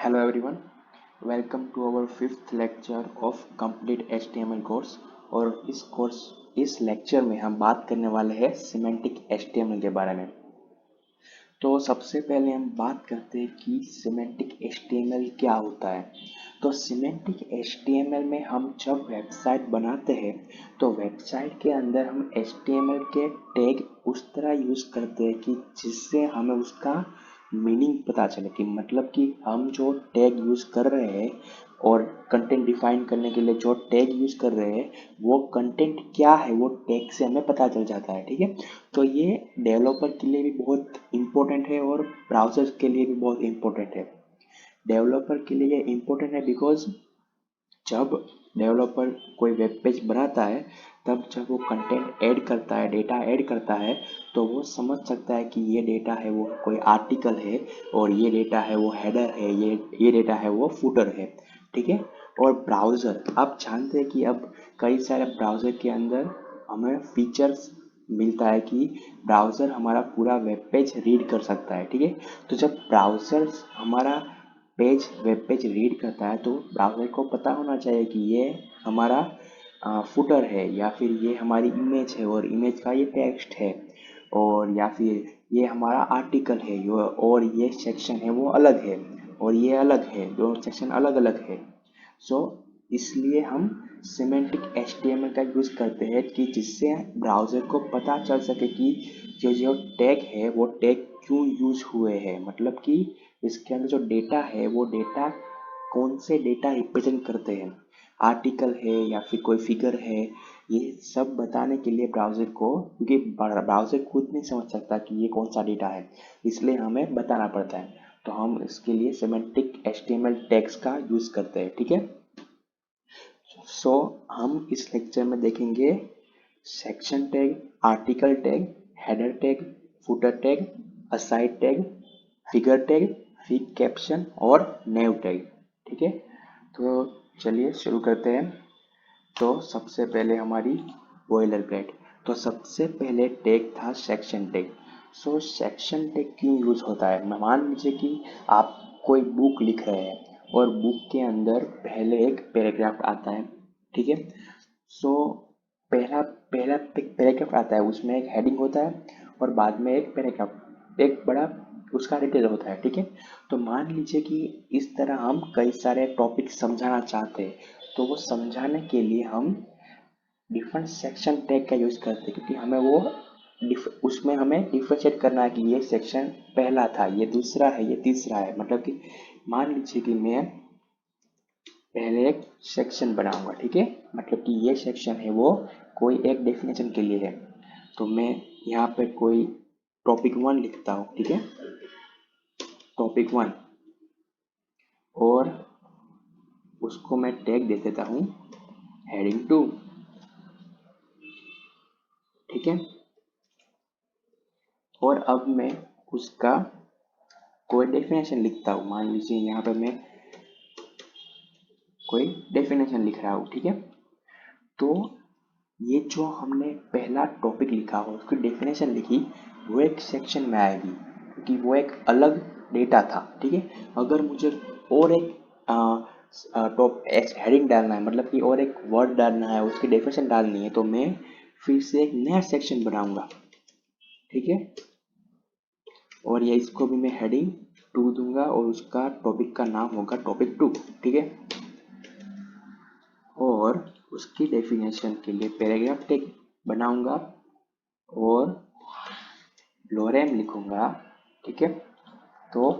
Hello everyone, welcome to our fifth lecture of complete HTML course। और इस lecture में हम बात करने वाले हैं सिमेंटिक HTML के बारे में। तो सबसे पहले हम बात करते हैं कि सिमेंटिक HTML क्या होता है। तो सिमेंटिक HTML में हम जब वेबसाइट बनाते हैं तो वेबसाइट के अंदर हम HTML के टैग उस तरह यूज़ करते हैं कि जिससे हमें उसका मीनिंग पता चले, कि मतलब कि हम जो टैग यूज़ कर रहे हैं और कंटेंट डिफाइन करने के लिए जो टैग यूज़ कर रहे हैं वो कंटेंट क्या है वो टैग से हमें पता चल जाता है। ठीक है, तो ये डेवलपर के लिए भी बहुत इम्पोर्टेंट है और ब्राउज़र के लिए भी बहुत इम्पोर्टेंट है। डेवलपर के लिए ये इम्पोर्टेंट है बिकॉज जब डेवलपर कोई वेब पेज बनाता है तब जब वो कंटेंट ऐड करता है, डेटा ऐड करता है, तो वो समझ सकता है कि ये डेटा है वो कोई आर्टिकल है और ये डेटा है वो हेडर है, ये डेटा है वो फुटर है। ठीक है, और ब्राउज़र आप जानते हैं कि अब कई सारे ब्राउज़र के अंदर हमें फीचर्स मिलता है कि ब्राउज़र हमारा पूरा वेब पेज रीड कर सकता है। ठीक है, तो जब ब्राउज़र हमारा वेब पेज रीड करता है तो ब्राउज़र को पता होना चाहिए कि ये हमारा फुटर है या फिर ये हमारी इमेज है और इमेज का ये टेक्स्ट है, और या फिर ये हमारा आर्टिकल है और ये सेक्शन है वो अलग है और ये अलग है, दोनों सेक्शन अलग अलग है। सो इसलिए हम सिमेंटिक HTML का यूज़ करते हैं कि जिससे ब्राउज़र को पता चल सके कि जो टैग है वो टैग क्यों यूज़ हुए हैं, मतलब कि इसके अंदर जो डेटा है वो डेटा कौन से डेटा रिप्रेजेंट करते हैं, आर्टिकल है या फिर कोई फिगर है, ये सब बताने के लिए ब्राउज़र को, क्योंकि ब्राउज़र खुद नहीं समझ सकता कि ये कौन सा डेटा है, इसलिए हमें बताना पड़ता है। तो हम इसके लिए सिमेंटिक HTML टैग्स का यूज़ करते हैं। ठीक है, सो हम इस लेक्चर में देखेंगे section tag, article tag, header tag, footer tag, aside tag, figure tag, fig caption और नेव टैग। ठीक है, तो चलिए शुरू करते हैं। तो सबसे पहले हमारी बॉयलर प्लेट। तो सबसे पहले टैग था section tag. So section tag क्यों यूज़ होता है, मान लीजिए कि आप कोई बुक लिख रहे हैं और बुक के अंदर पहले एक पैराग्राफ आता है। ठीक है, सो पहला पहला पैराग्राफ आता है, उसमें एक हेडिंग होता है और बाद में एक पैराग्राफ, एक बड़ा उसका डिटेल होता है। ठीक है, तो मान लीजिए कि इस तरह हम कई सारे टॉपिक समझाना चाहते हैं, तो वो समझाने के लिए हम डिफरेंट सेक्शन टैग का यूज़ करते हैं, क्योंकि हमें वो उसमें हमें डिफ्रेंशिएट करना है कि ये सेक्शन पहला था, ये दूसरा है, ये तीसरा है। मतलब कि मान लीजिए कि मैं पहले एक सेक्शन बनाऊंगा। ठीक है, मतलब कि ये सेक्शन है वो कोई एक डेफिनेशन के लिए है, तो मैं यहाँ पे कोई टॉपिक 1 लिखता हूँ। ठीक है, टॉपिक 1, और उसको मैं टैग दे देता हूँ हेडिंग 2। ठीक है, और अब मैं उसका कोई डेफिनेशन लिखता हूँ, मान लीजिए यहाँ पे मैं कोई डेफिनेशन लिख रहा हूँ। ठीक है, तो ये जो हमने पहला टॉपिक लिखा हो उसकी डेफिनेशन लिखी वो एक सेक्शन में आएगी, क्योंकि वो एक अलग डेटा था। ठीक है, अगर मुझे और एक टॉप हेडिंग डालना है, मतलब कि और एक वर्ड डालना है, उसकी डेफिनेशन डालनी है, तो मैं फिर से एक नया सेक्शन बनाऊंगा। ठीक है, और ये इसको भी मैं हेडिंग 2 दूंगा और उसका टॉपिक का नाम होगा टॉपिक 2। ठीक है, और उसकी डेफिनेशन के लिए पैराग्राफ टैग बनाऊंगा और लोरेम लिखूंगा। ठीक है, तो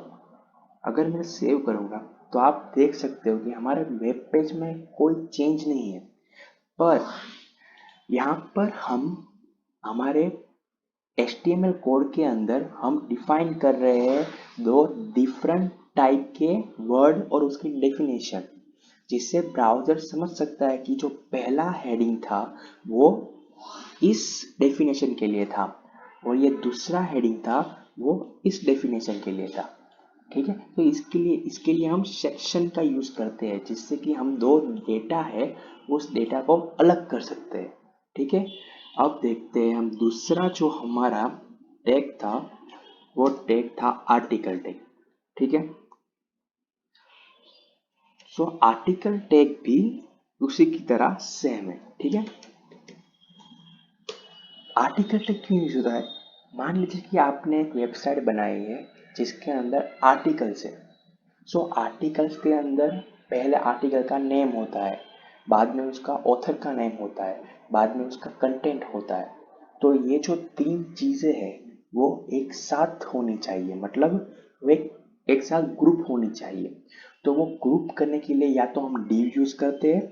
अगर मैं सेव करूंगा तो आप देख सकते हो कि हमारे वेब पेज में कोई चेंज नहीं है, पर यहाँ पर हम हमारे HTML कोड के अंदर हम डिफाइन कर रहे हैं दो डिफरेंट टाइप के वर्ड और उसकी डेफिनेशन, जिससे ब्राउज़र समझ सकता है कि जो पहला हेडिंग था वो इस डेफिनेशन के लिए था और ये दूसरा हेडिंग था वो इस डेफिनेशन के लिए था। ठीक है, तो इसके लिए हम सेक्शन का यूज़ करते हैं, जिससे कि हम दो डेटा है उस डेटा को अलग कर सकते हैं। ठीक है, अब देखते हैं हम दूसरा जो हमारा टैग था वो टैग था आर्टिकल टैग। ठीक है, सो आर्टिकल टैग भी उसी की तरह सेम है, ठीक है। आर्टिकल टैग क्यों यूज होता है? मान लीजिए कि आपने एक वेबसाइट बनाई है जिसके अंदर आर्टिकल्स है। सो आर्टिकल्स के अंदर पहले आर्टिकल का नेम होता है, बाद में उसका ऑथर का नेम होता है, बाद में उसका कंटेंट होता है। तो ये जो तीन चीजें हैं वो एक साथ होनी चाहिए, मतलब वो एक साथ ग्रुप होनी चाहिए। तो वो ग्रुप करने के लिए या तो हम div यूज करते हैं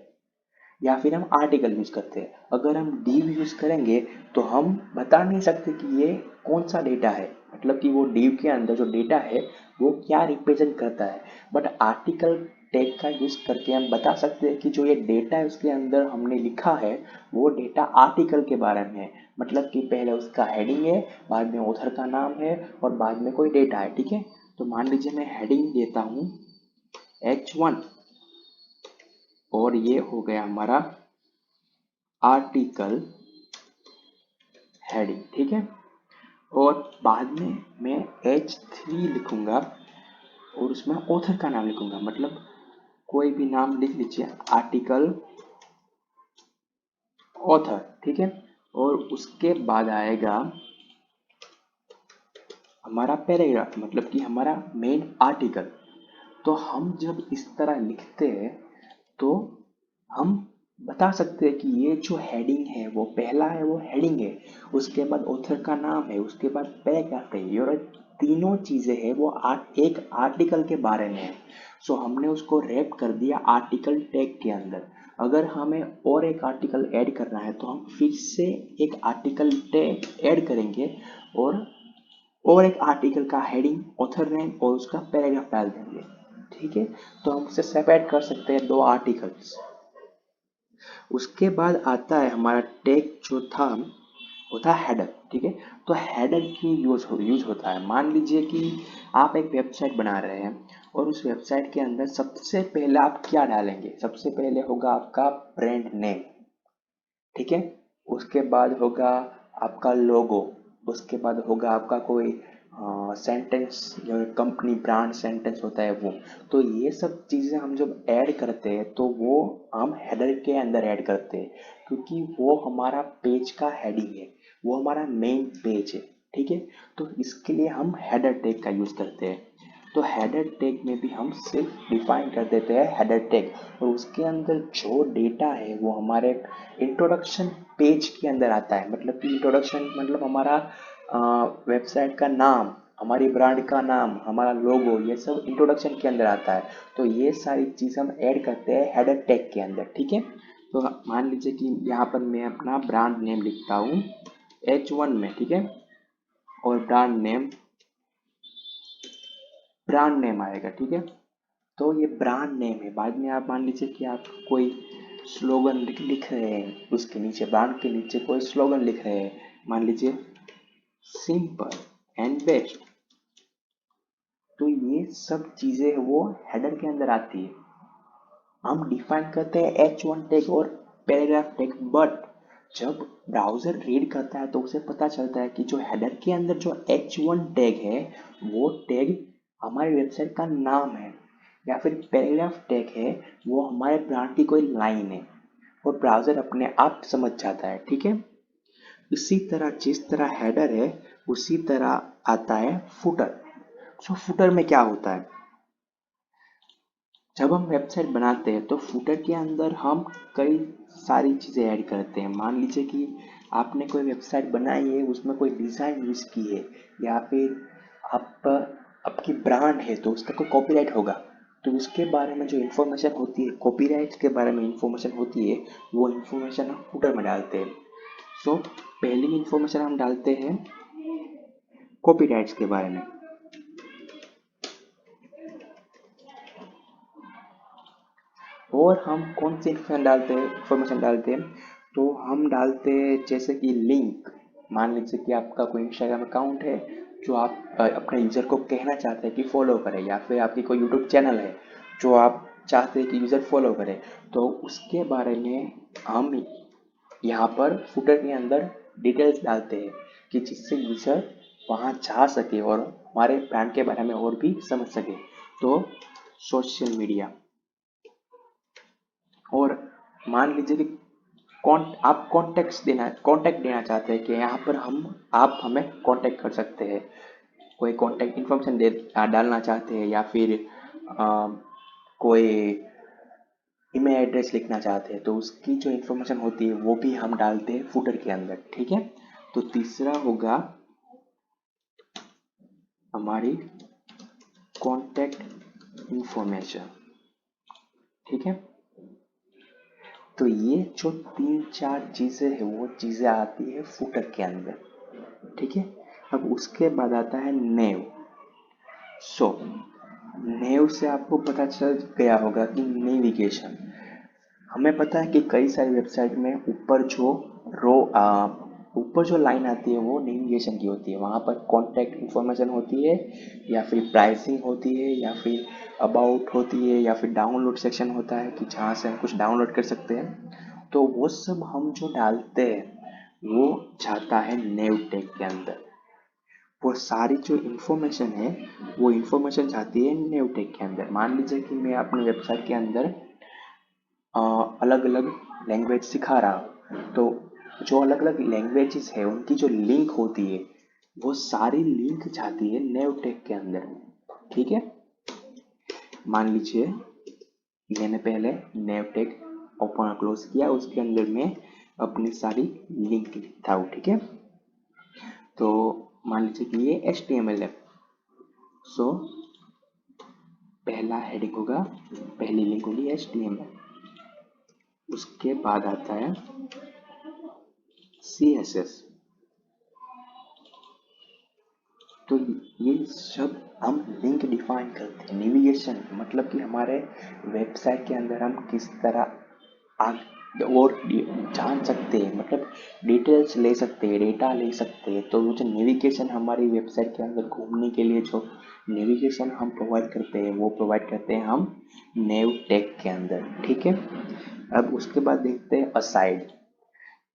या फिर हम आर्टिकल यूज करते हैं। अगर हम div यूज करेंगे तो हम बता नहीं सकते कि ये कौन सा डेटा है, मतलब कि वो div के अंदर जो डेटा है वो क्या रिप्रेजेंट करता है। बट आर्टिकल टैग का यूज करके हम बता सकते हैं कि जो ये डेटा है उसके अंदर हमने लिखा है वो डेटा आर्टिकल के बारे में है। मतलब कि पहले उसका हेडिंग है, बाद में ऑथर का नाम है और बाद में कोई डेटा है, ठीक है। तो मान लीजिए मैं हेडिंग देता हूँ H1 और ये हो गया हमारा आर्टिकल हेडिंग, ठीक है। और बाद में मैं H3 लिखूंगा और उसमें ऑथर का नाम लिखूंगा, मतलब कोई भी नाम लिख लीजिए, आर्टिकल ऑथर, ठीक है। और उसके बाद आएगा हमारा पैराग्राफ, मतलब कि हमारा मेन आर्टिकल। तो हम जब इस तरह लिखते हैं तो हम बता सकते हैं कि ये जो हेडिंग है वो पहला है, वो हेडिंग है, उसके बाद ऑथर का नाम है, उसके बाद पैराग्राफ है, ये और तीनों चीजें हैं वो एक आर्टिकल के बारे में है। सो हमने उसको रैप कर दिया आर्टिकल टैग के अंदर। अगर हमें और एक आर्टिकल ऐड करना है तो हम फिर से एक आर्टिकल टैग ऐड करेंगे और एक आर्टिकल का हेडिंग, ऑथर नेम और उसका पैराग्राफ डाल देंगे, ठीक है। तो हम उसे सेपरेट कर सकते हैं दो आर्टिकल्स। उसके बाद आता है हमारा टैग जो था होता है हेडर, ठीक है। तो हेडर क्यों यूज होता है? मान लीजिए कि आप एक वेबसाइट बना रहे हैं और उस वेबसाइट के अंदर सबसे पहले आप क्या डालेंगे? सबसे पहले होगा आपका ब्रांड नेम, ठीक है। उसके बाद होगा आपका लोगो, उसके बाद होगा आपका कोई सेंटेंस, जो कंपनी ब्रांड सेंटेंस होता है वो। तो ये सब चीज़ें हम जब ऐड करते हैं तो वो हम हेडर के अंदर ऐड करते हैं, क्योंकि वो हमारा पेज का हेडिंग है, वो हमारा मेन पेज है, ठीक है। तो इसके लिए हम हेडर टैग का यूज़ करते हैं। तो हेडर टैग में भी हम सिर्फ डिफाइन कर देते हैं हेडर टैग, और उसके अंदर जो डेटा है वो हमारे इंट्रोडक्शन पेज के अंदर आता है। मतलब कि इंट्रोडक्शन मतलब हमारा वेबसाइट का नाम, हमारी ब्रांड का नाम, हमारा लोगो, ये सब इंट्रोडक्शन के अंदर आता है। तो ये सारी चीज़ हम ऐड करते हैं हेडर टैग के अंदर, ठीक है। तो मान लीजिए कि यहाँ पर मैं अपना ब्रांड नेम लिखता हूँ H1 में, ठीक है। और ब्रांड नेम आएगा, ठीक है। तो ये ब्रांड नेम है। बाद में आप मान लीजिए कि आप कोई स्लोगन लिख रहे हैं, उसके नीचे ब्रांड के नीचे कोई स्लोगन लिख रहे हैं, मान लीजिए सिंपल एंड बेस्ट। तो ये सब चीजें वो हेडर के अंदर आती है। हम डिफाइन करते हैं H1 टैग और पैराग्राफ टैग, बट जब ब्राउजर रीड करता है तो उसे पता चलता है कि जो हेडर के अंदर जो H1 टैग है वो टैग हमारी वेबसाइट का नाम है, या फिर पैराग्राफ टैग है वो हमारे ब्रांड की कोई लाइन है, और ब्राउजर अपने आप समझ जाता है, ठीक है। इसी तरह जिस तरह हेडर है उसी तरह आता है फुटर। सो फुटर में क्या होता है? जब हम वेबसाइट बनाते हैं तो फुटर के अंदर हम कई सारी चीज़ें ऐड करते हैं। मान लीजिए कि आपने कोई वेबसाइट बनाई है, उसमें कोई डिज़ाइन यूज़ की है, या फिर आप आपकी ब्रांड है तो उसका कोई कॉपीराइट होगा, तो उसके बारे में जो इन्फॉर्मेशन होती है, कॉपीराइट के बारे में इन्फॉर्मेशन होती है, वो इन्फॉर्मेशन हम फुटर में डालते हैं। सो पहली इन्फॉर्मेशन हम डालते हैं कॉपीराइट्स के बारे में। और हम कौन सी इन्फॉर्मेशन डालते हैं? तो हम डालते हैं जैसे कि लिंक। मान लीजिए कि आपका कोई इंस्टाग्राम अकाउंट है जो आप अपने यूज़र को कहना चाहते हैं कि फॉलो करें, या फिर आपकी कोई यूट्यूब चैनल है जो आप चाहते हैं कि यूज़र फॉलो करें, तो उसके बारे में हम यहाँ पर फुटर के अंदर डिटेल्स डालते हैं कि जिससे यूज़र वहाँ जा सके और हमारे ब्रांड के बारे में और भी समझ सके। तो सोशल मीडिया, मान लीजिए कि आप कांटेक्ट देना चाहते हैं कि यहाँ पर आप हमें कांटेक्ट कर सकते हैं, कोई कांटेक्ट इन्फॉर्मेशन डालना चाहते हैं, या फिर अ, कोई ईमेल एड्रेस लिखना चाहते हैं, तो उसकी जो इन्फॉर्मेशन होती है वो भी हम डालते हैं फुटर के अंदर। ठीक है, तो तीसरा होगा हमारी कांटेक्ट इन्फॉर्मेशन। ठीक है, तो ये जो तीन चार चीजें है वो चीजें आती है फुटर के अंदर। ठीक है, अब उसके बाद आता है नेव। सो नेव से आपको पता चल गया होगा कि नेविगेशन, हमें पता है कि कई सारी वेबसाइट में ऊपर जो लाइन आती है वो नेविगेशन की होती है, वहाँ पर कॉन्टैक्ट इन्फॉर्मेशन होती है, या फिर प्राइसिंग होती है, या फिर अबाउट होती है, या फिर डाउनलोड सेक्शन होता है कि जहाँ से हम कुछ डाउनलोड कर सकते हैं। तो वो सब हम जो डालते हैं वो जाता है नेव टैग के अंदर। वो सारी जो इन्फॉर्मेशन है वो इन्फॉर्मेशन जाती है नेव टैग के अंदर। मान लीजिए कि मैं अपनी वेबसाइट के अंदर अलग अलग लैंग्वेज सिखा रहा हूँ, तो जो अलग अलग लैंग्वेजेस है उनकी जो लिंक होती है वो सारी लिंक जाती है नेवटेक के अंदर। ठीक है, मान लीजिए मैंने पहले नेवटेक ओपन और क्लोज किया, उसके अंदर मैं अपनी सारी लिंक लिखता हूँ। ठीक है, तो मान लीजिए कि ये HTML है। सो पहला हेडिंग होगा, पहली लिंक होगी HTML, उसके बाद आता है CSS। तो ये सब हम लिंक डिफाइन करते हैं। नेविगेशन मतलब कि हमारे वेबसाइट के अंदर हम किस तरह और जान सकते हैं, मतलब डिटेल्स ले सकते हैं, डेटा ले सकते हैं। तो वो जो नेविगेशन हमारी वेबसाइट के अंदर घूमने के लिए जो नेविगेशन हम प्रोवाइड करते हैं वो प्रोवाइड करते हैं हम नेव टैग के अंदर। ठीक है, अब उसके बाद देखते हैं असाइड।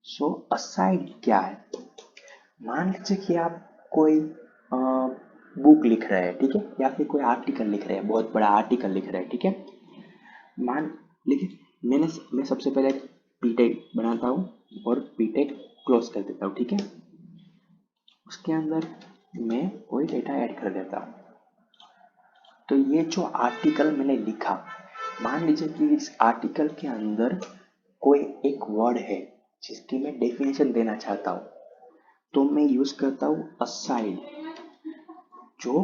सो असाइड क्या है? मान लीजिए कि आप कोई बुक लिख रहे हैं, ठीक है, या फिर कोई आर्टिकल लिख रहे हैं, बहुत बड़ा आर्टिकल लिख रहे हैं। ठीक है, मान लेकिन मैं सबसे पहले पीटेक बनाता हूँ और पीटेक क्लोज कर देता हूँ। ठीक है, उसके अंदर मैं कोई डेटा ऐड कर देता हूँ। तो ये जो आर्टिकल मैंने लिखा, मान लीजिए कि इस आर्टिकल के अंदर कोई एक वर्ड है जिसकी मैं डेफिनेशन देना चाहता हूँ, तो मैं यूज करता हूँ असाइड। जो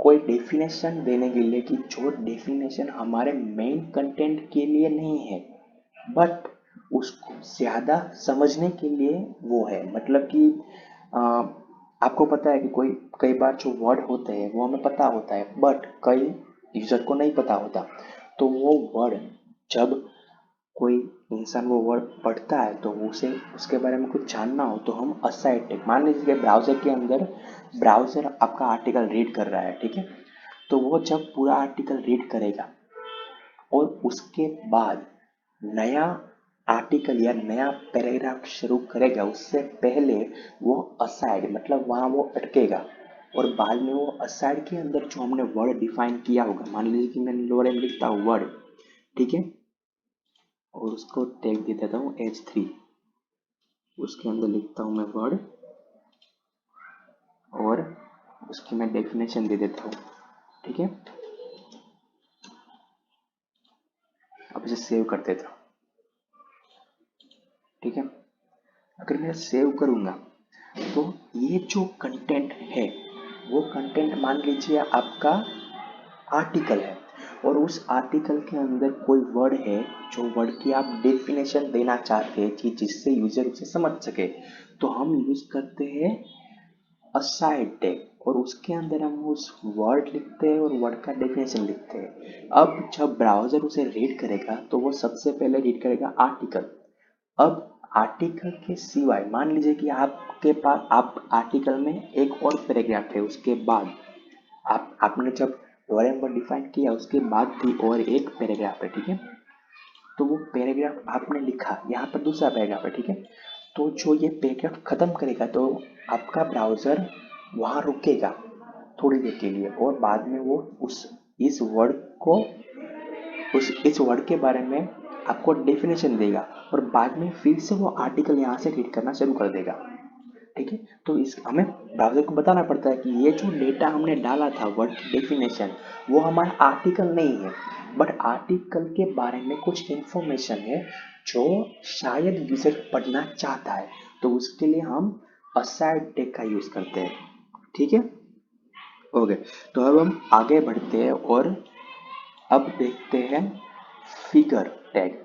कोई डेफिनेशन देने के लिए कि जो डेफिनेशन हमारे मेन कंटेंट के लिए नहीं है, बट उसको ज़्यादा समझने के लिए वो है। मतलब कि आ, आपको पता है कि कोई कई बार जो वर्ड होते हैं वो हमें पता होता है, बट कई यूजर को नहीं पता होता। तो वो वर्ड जब कोई इंसान वो वर्ड पढ़ता है तो उसे उसके बारे में कुछ जानना हो तो हम असाइड टैग, मान लीजिए कि ब्राउजर के अंदर ब्राउजर आपका आर्टिकल रीड कर रहा है। ठीक है, तो वो जब पूरा आर्टिकल रीड करेगा और उसके बाद नया आर्टिकल या नया पैराग्राफ शुरू करेगा, उससे पहले वो असाइड मतलब वहाँ वो अटकेगा, और बाद में वो असाइड के अंदर जो हमने वर्ड डिफाइन किया होगा, मान लीजिए कि मैं लोअर में लिखता हूँ वर्ड। ठीक है, और उसको टैग दे देता हूँ H3, उसके अंदर लिखता हूँ मैं वर्ड और उसकी मैं डेफिनेशन दे देता हूँ। ठीक है, अब इसे सेव कर देता हूँ। ठीक है, अगर मैं सेव करूँगा तो ये जो कंटेंट है वो कंटेंट मान लीजिए आपका आर्टिकल है, और उस आर्टिकल के अंदर कोई वर्ड है जो वर्ड की आप डेफिनेशन देना चाहते हैं कि जिससे यूजर उसे समझ सके, तो हम यूज करते हैं असाइड टैग, और उसके अंदर हम उस वर्ड लिखते हैं और वर्ड का डेफिनेशन लिखते हैं। अब जब ब्राउजर उसे रीड करेगा तो वो सबसे पहले रीड करेगा आर्टिकल। अब आर्टिकल के सिवाय मान लीजिए कि आपके पास आप आर्टिकल में एक और पैराग्राफ है, उसके बाद आपने जब नंबर डिफाइन किया उसके बाद भी और एक पैराग्राफ है। ठीक है, तो वो पैराग्राफ आपने लिखा, यहाँ पर दूसरा पैराग्राफ है। ठीक है, तो जो ये पैराग्राफ खत्म करेगा तो आपका ब्राउजर वहाँ रुकेगा थोड़ी देर के लिए, और बाद में वो उस इस वर्ड को उस इस वर्ड के बारे में आपको डेफिनेशन देगा और बाद में फिर से वो आर्टिकल यहाँ से रीड करना शुरू कर देगा। ठीक है, तो इस हमें ब्राउज़र को बताना पड़ता है कि ये जो डेटा हमने डाला था वर्ड की डेफिनेशन, वो हमारा आर्टिकल नहीं है, बट आर्टिकल के बारे में कुछ इन्फॉर्मेशन है जो शायद यूजर पढ़ना चाहता है, तो उसके लिए हम असाइड टैग का यूज करते हैं। ठीक है, ओके। तो अब हम आगे बढ़ते हैं और अब देखते हैं figure tag.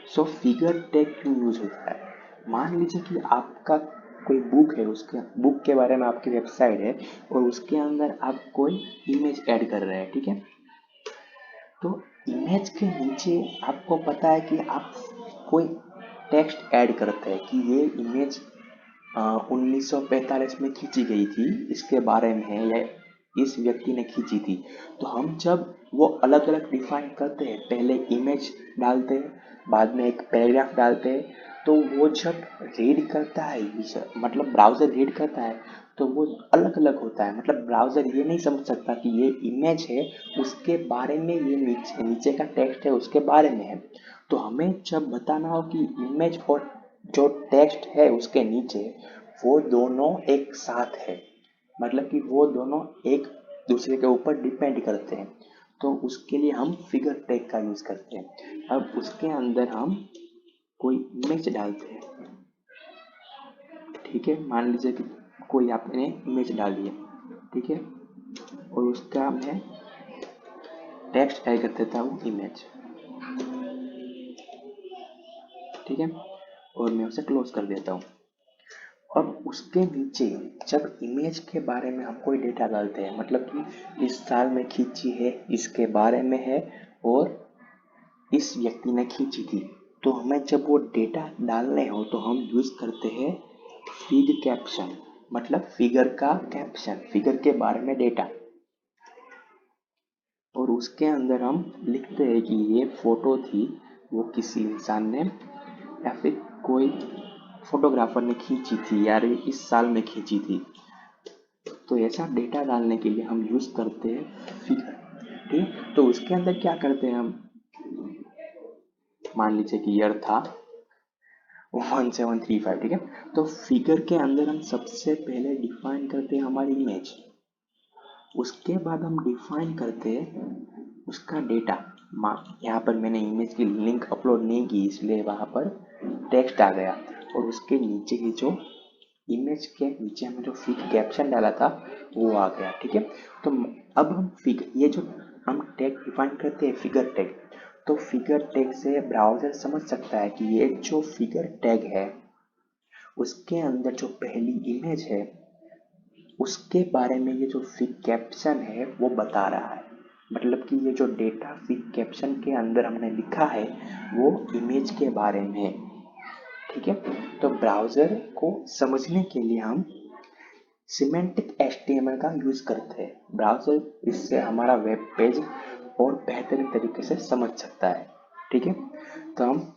So figure tag क्यों यूज होता है? मान लीजिए कि आपका कोई बुक है, उसके बुक के बारे में आपकी वेबसाइट है और उसके अंदर आप कोई इमेज ऐड कर रहे हैं। ठीक है, तो इमेज के नीचे आपको पता है कि आप कोई टेक्स्ट ऐड करते हैं कि ये इमेज 1945 में खींची गई थी, इसके बारे में है या इस व्यक्ति ने खींची थी। तो हम जब वो अलग अलग डिफाइन करते हैं, पहले इमेज डालते हैं, बाद में एक पैराग्राफ डालते हैं, तो वो जब रीड करता है मतलब ब्राउज़र रीड करता है तो वो अलग अलग होता है। मतलब ब्राउज़र ये नहीं समझ सकता कि ये इमेज है उसके बारे में, ये नीचे नीचे का टेक्स्ट है उसके बारे में है। तो हमें जब बताना हो कि इमेज और जो टेक्स्ट है उसके नीचे वो दोनों एक साथ है, मतलब कि वो दोनों एक दूसरे के ऊपर डिपेंड करते हैं, तो उसके लिए हम फिगर टैग का यूज करते हैं। अब उसके अंदर हम कोई इमेज डालते हैं। ठीक है, मान लीजिए कि कोई आपने इमेज डाली है। ठीक है, और उसका मैं टेक्स्ट ऐड कर देता हूँ इमेज। ठीक है, और मैं उसे क्लोज कर देता हूँ। अब उसके नीचे जब इमेज के बारे में हम कोई डेटा डालते हैं, मतलब कि इस साल में खींची है, इसके बारे में है और इस व्यक्ति ने खींची थी, तो हमें जब वो डेटा डालने हो तो हम यूज करते हैं फिग कैप्शन, मतलब फिगर का कैप्शन, फिगर के बारे में डेटा। और उसके अंदर हम लिखते हैं कि ये फोटो थी, वो किसी इंसान ने या फिर कोई फोटोग्राफर ने खींची थी यार, इस साल में खींची थी। तो ऐसा डेटा डालने के लिए हम यूज करते हैं फिगर। ठीक, तो उसके अंदर क्या करते हैं हम, मान लीजिए कि ईयर था 1735। ठीक है, तो फिगर के अंदर हम सबसे पहले डिफाइन करते हैं हमारी इमेज, उसके बाद हम डिफाइन करते हैं उसका डेटा। यहाँ पर मैंने इमेज की लिंक अपलोड नहीं की इसलिए वहाँ पर टेक्स्ट आ गया, और उसके नीचे ही जो इमेज के नीचे हमने जो फिग कैप्शन डाला था वो आ गया। ठीक है, तो अब हम ये जो हम टैग डिफाइन करते हैं फिगर टैग, तो फिगर टैग से ब्राउज़र समझ सकता है कि ये जो फिगर टैग है उसके अंदर जो पहली इमेज है उसके बारे में ये जो फिग कैप्शन है वो बता रहा है। मतलब कि ये जो डेटा फिग कैप्शन के अंदर हमने लिखा है वो इमेज के बारे में है। ठीक है, तो ब्राउज़र को समझने के लिए हम सिमेंटिक एचटीएमएल का यूज करते हैं। ब्राउज़र इससे हमारा वेब पेज और बेहतरीन तरीके से समझ सकता है। ठीक है, तो हम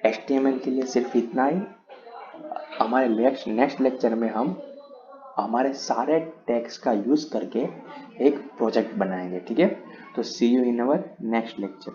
एचटीएमएल के लिए सिर्फ इतना ही। हमारे नेक्स्ट लेक्चर में हम हमारे सारे टैग्स का यूज करके एक प्रोजेक्ट बनाएंगे। ठीक है, तो see you in our next lecture.